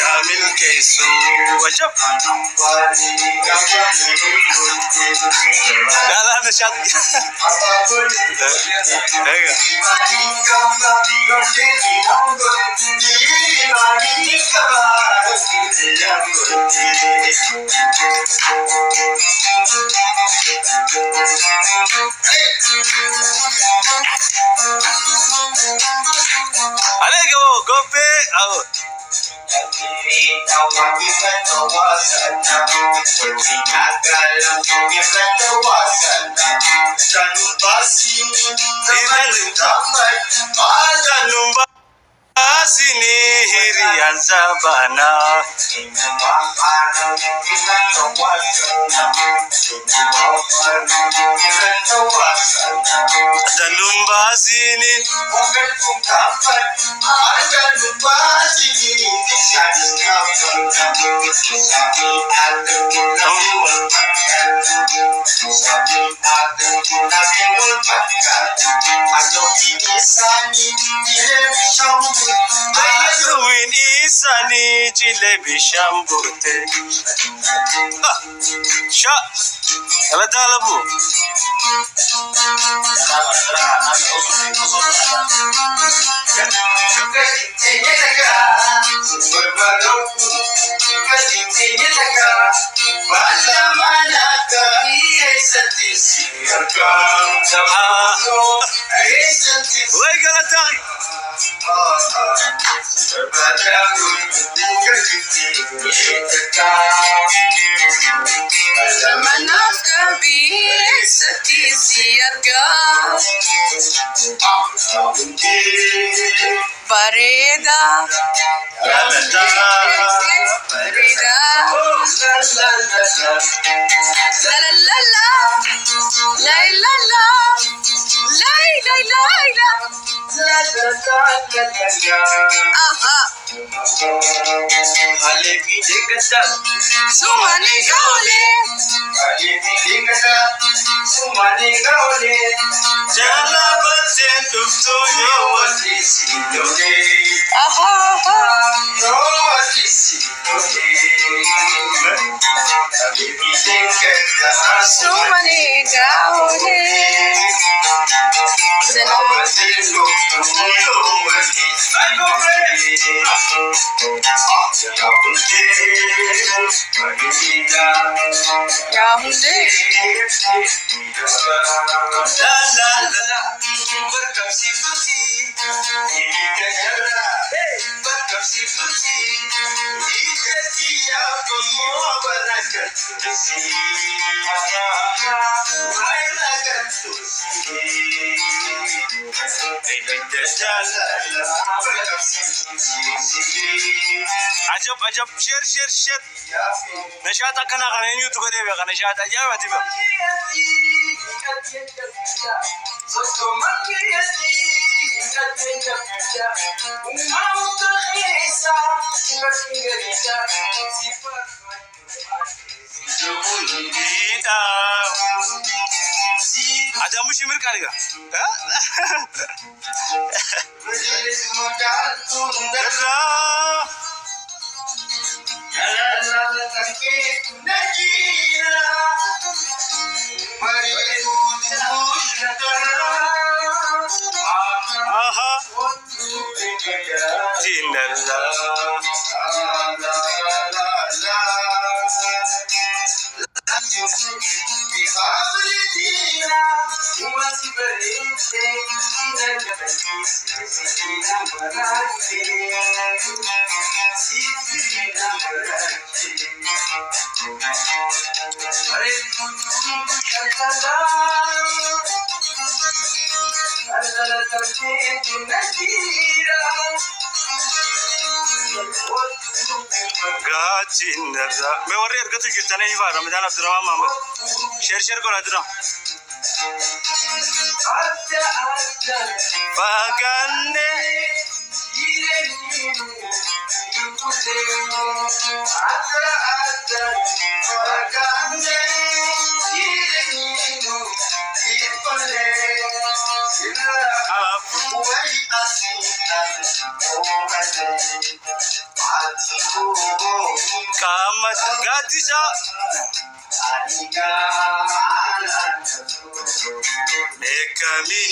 ربنا من كيسو وجب قال انا شاط عليك قوبي او Asini hirian sabana Dalun basini Azuin isani jilebi shambute Sha Kala talabu Wai kala tari Pareda Pareda La la la la La la la La la la la Aha Alevi dekata Sumani gaule Alevi dekata Sumani gaule Jala batse tuftu yo wasisi doge Aha Yo wasisi doge Alevi dekata Sumani gaule Batse tuftu yo wasisi Yahunde La la la la عجب شير نشاطك انا غني تو غادي بقى نشاط اجابتي بقى ada mushi mirkaniga aha Gatinda me warri argatu jirtane ifa Ramadan Abdurrahman Muhammad share kora dira Bagane Kamat gadisa Mekami